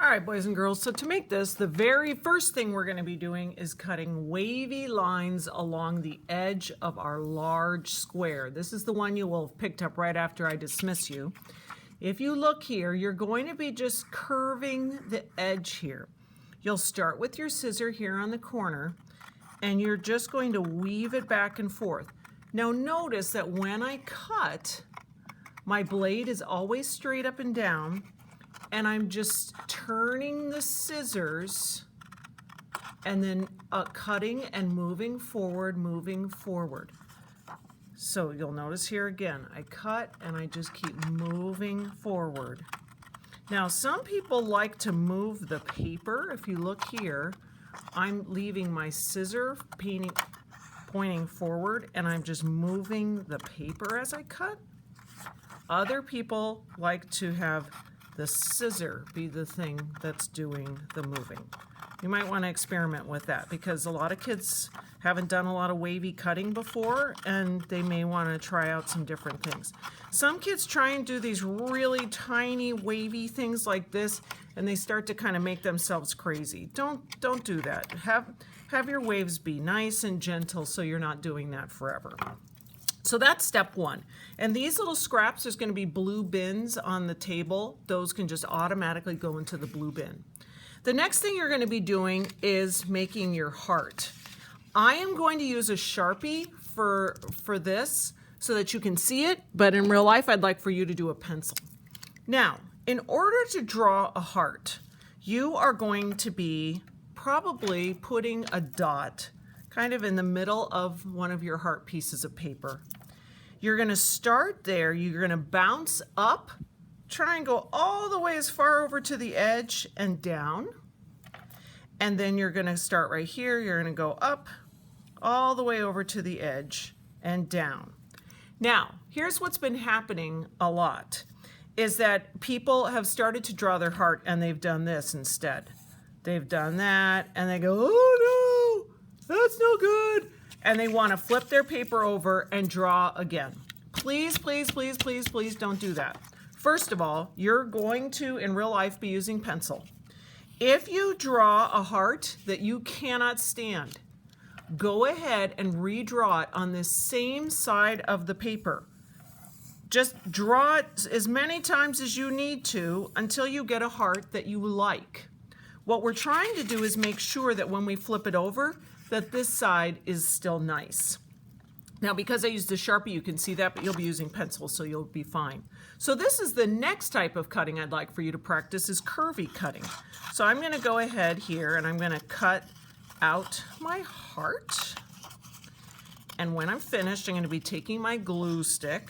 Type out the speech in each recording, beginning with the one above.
right, boys and girls, so to make this, the very first thing we're going to be doing is cutting wavy lines along the edge of our large square. This is the one you will have picked up right after I dismiss you. If you look here, you're going to be just curving the edge here. You'll start with your scissor here on the corner, and you're just going to weave it back and forth. Now notice that when I cut, my blade is always straight up and down, and I'm just turning the scissors and then cutting and moving forward, moving forward. So you'll notice here again, I cut and I just keep moving forward. Now some people like to move the paper. If you look here, I'm leaving my scissor pointing forward and I'm just moving the paper as I cut. Other people like to have the scissor be the thing that's doing the moving. You might want to experiment with that because a lot of kids haven't done a lot of wavy cutting before and they may want to try out some different things. Some kids try and do these really tiny wavy things like this and they start to kind of make themselves crazy. Don't do that. Have your waves be nice and gentle so you're not doing that forever. So that's step one. And these little scraps, there's going to be blue bins on the table. Those can just automatically go into the blue bin. The next thing you're going to be doing is making your heart. I am going to use a Sharpie for this so that you can see it, but in real life I'd like for you to do a pencil. Now, in order to draw a heart, you are going to be probably putting a dot kind of in the middle of one of your heart pieces of paper. You're going to start there, you're going to bounce up, try and go all the way as far over to the edge and down. And then you're going to start right here, you're going to go up all the way over to the edge and down. Now, here's what's been happening a lot, is that people have started to draw their heart and they've done this instead. They've done that and they go, oh no! That's no good. And they want to flip their paper over and draw again. Please, please, please, please, please don't do that. First of all, you're going to, in real life, be using pencil. If you draw a heart that you cannot stand, go ahead and redraw it on the same side of the paper. Just draw it as many times as you need to until you get a heart that you like. What we're trying to do is make sure that when we flip it over, that this side is still nice. Now, because I used a Sharpie, you can see that, but you'll be using pencil, so you'll be fine. So this is the next type of cutting I'd like for you to practice is curvy cutting. So I'm going to go ahead here and I'm going to cut out my heart. And when I'm finished, I'm going to be taking my glue stick.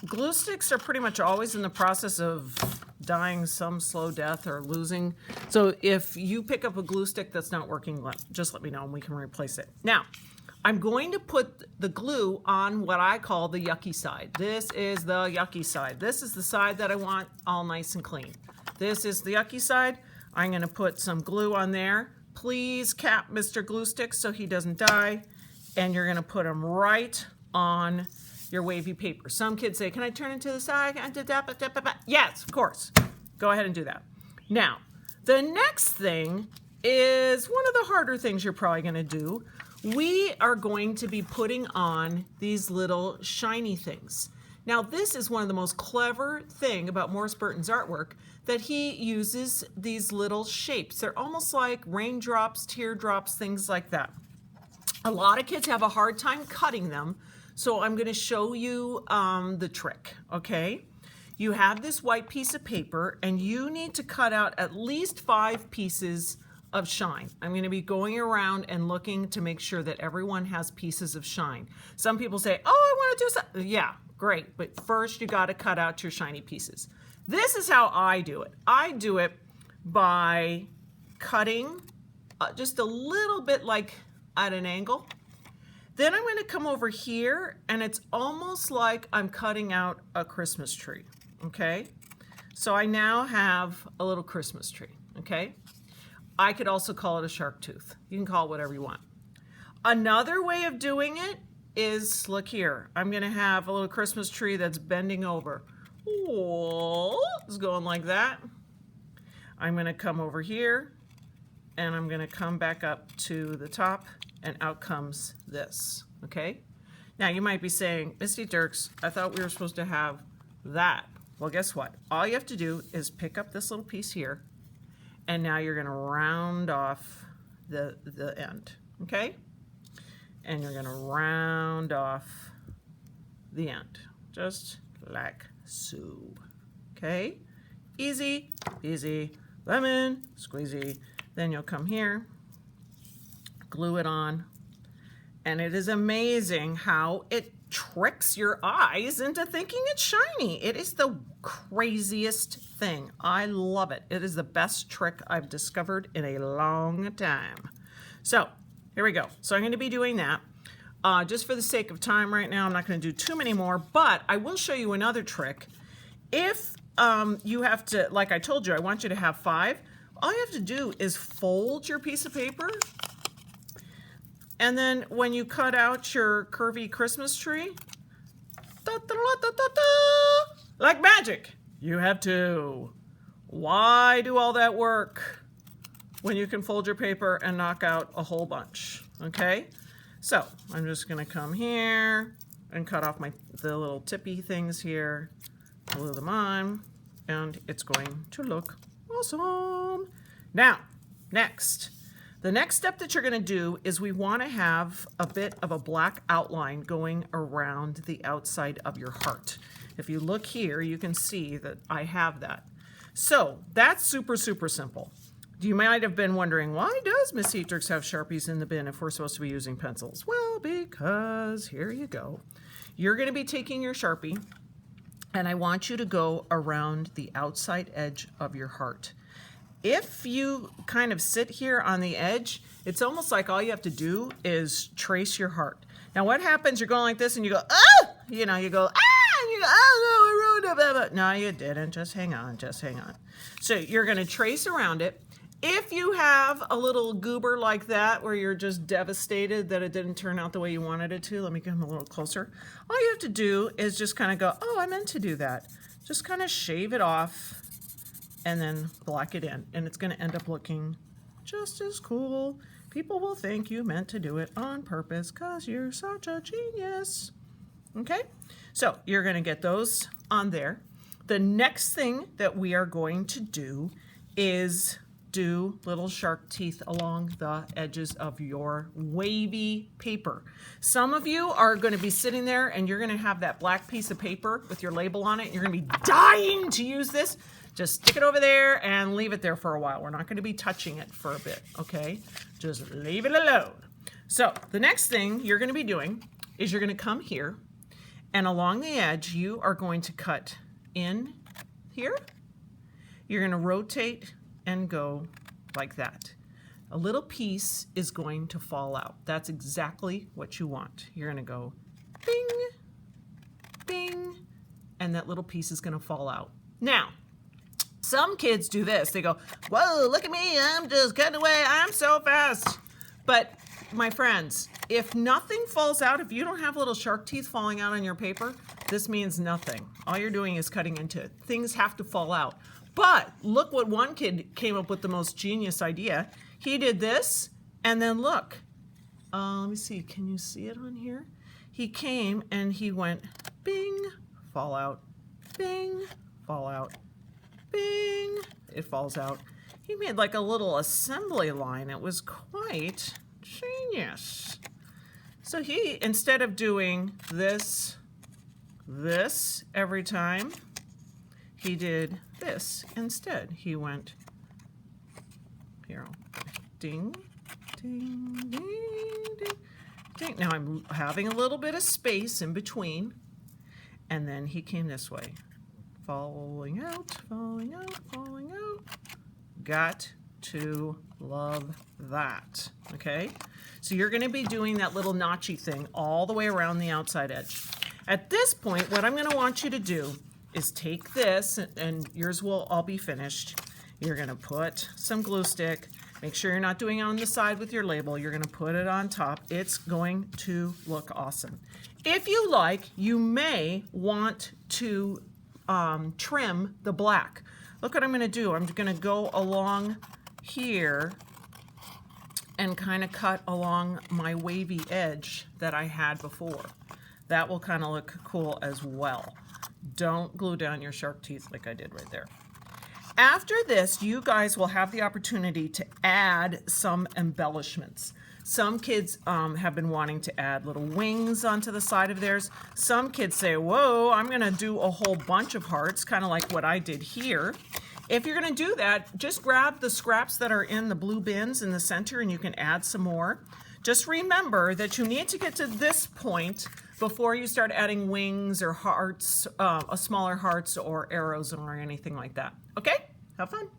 Glue sticks are pretty much always in the process of dying some slow death or losing. So if you pick up a glue stick that's not working, just let me know and we can replace it. Now, I'm going to put the glue on what I call the yucky side. This is the yucky side. This is the side that I want all nice and clean. This is the yucky side. I'm going to put some glue on there. Please cap Mr. Glue Stick so he doesn't die. And you're going to put him right on your wavy paper. Some kids say, can I turn it to the side? Yes, of course. Go ahead and do that. Now, the next thing is one of the harder things you're probably going to do. We are going to be putting on these little shiny things. Now, this is one of the most clever thing about Morris Burton's artwork, that he uses these little shapes. They're almost like raindrops, teardrops, things like that. A lot of kids have a hard time cutting them. So I'm going to show you the trick, okay? You have this white piece of paper and you need to cut out at least 5 pieces of shine. I'm going to be going around and looking to make sure that everyone has pieces of shine. Some people say, oh, I want to do something. Yeah, great. But first you got to cut out your shiny pieces. This is how I do it. I do it by cutting just a little bit like at an angle. Then I'm going to come over here and it's almost like I'm cutting out a Christmas tree, okay? So I now have a little Christmas tree, okay? I could also call it a shark tooth. You can call it whatever you want. Another way of doing it is, look here, I'm going to have a little Christmas tree that's bending over. Oh, it's going like that. I'm going to come over here and I'm going to come back up to the top and out comes this, okay? Now you might be saying, Misty Dirks, I thought we were supposed to have that. Well, guess what? All you have to do is pick up this little piece here and now you're going to round off the end, okay? And you're going to round off the end, just like so, okay? Easy, easy, lemon, squeezy. Then you'll come here, glue it on, and it is amazing how it tricks your eyes into thinking it's shiny. It is the craziest thing. I love it. It is the best trick I've discovered in a long time. So here we go. So I'm going to be doing that. Just for the sake of time right now, I'm not going to do too many more, but I will show you another trick. If you have to, like I told you, I want you to have 5. All you have to do is fold your piece of paper, and then when you cut out your curvy Christmas tree, like magic, you have 2. Why do all that work when you can fold your paper and knock out a whole bunch? Okay, so I'm just going to come here and cut off the little tippy things here, glue them on, and it's going to look awesome. Now, the next step that you're going to do is we want to have a bit of a black outline going around the outside of your heart. If you look here, you can see that I have that. So that's super, super simple. You might have been wondering, why does Miss Heatrix have Sharpies in the bin if we're supposed to be using pencils? Well, because here you go. You're going to be taking your Sharpie, and I want you to go around the outside edge of your heart. If you kind of sit here on the edge, it's almost like all you have to do is trace your heart. Now what happens, you're going like this and you go, ah! You know, you go, ah! And you go, oh no, I ruined it. Blah, blah. No, you didn't. Just hang on, just hang on. So you're going to trace around it. If you have a little goober like that where you're just devastated that it didn't turn out the way you wanted it to, let me come a little closer. All you have to do is just kind of go, oh, I meant to do that. Just kind of shave it off and then block it in. And it's going to end up looking just as cool. People will think you meant to do it on purpose because you're such a genius. Okay, so you're going to get those on there. The next thing that we are going to do is do little shark teeth along the edges of your wavy paper. Some of you are going to be sitting there and you're going to have that black piece of paper with your label on it. You're going to be dying to use this. Just stick it over there and leave it there for a while. We're not going to be touching it for a bit, okay? Just leave it alone. So the next thing you're going to be doing is you're going to come here, and along the edge you are going to cut in here. You're going to rotate and go like that. A little piece is going to fall out. That's exactly what you want. You're going to go bing, bing, and that little piece is going to fall out. Now, some kids do this. They go, whoa, look at me. I'm just cutting away. I'm so fast. But my friends, if nothing falls out, if you don't have little shark teeth falling out on your paper, this means nothing. All you're doing is cutting into it. Things have to fall out. But look what one kid came up with, the most genius idea. He did this, and then look. Let me see. Can you see it on here? He came and he went bing, fall out, bing, fall out, bing, it falls out. He made like a little assembly line. It was quite genius. So he, instead of doing this every time, he did this instead. He went here, ding, ding, ding, ding, ding. Now I'm having a little bit of space in between, and then he came this way. Falling out, falling out, falling out. Got to love that, okay? So you're gonna be doing that little notchy thing all the way around the outside edge. At this point, what I'm gonna want you to do is take this, and yours will all be finished. You're gonna put some glue stick. Make sure you're not doing it on the side with your label. You're gonna put it on top. It's going to look awesome. If you like, you may want to trim the black. look what I'm going to do. I'm going to go along here and kind of cut along my wavy edge that I had before. That will kind of look cool as well. Don't glue down your shark teeth like I did right there. After this, you guys will have the opportunity to add some embellishments. Some kids have been wanting to add little wings onto the side of theirs. Some kids say, whoa, I'm gonna do a whole bunch of hearts, kind of like what I did here. If you're gonna do that, just grab the scraps that are in the blue bins in the center and you can add some more. Just remember that you need to get to this point before you start adding wings or hearts, smaller hearts or arrows or anything like that. Okay? Have fun.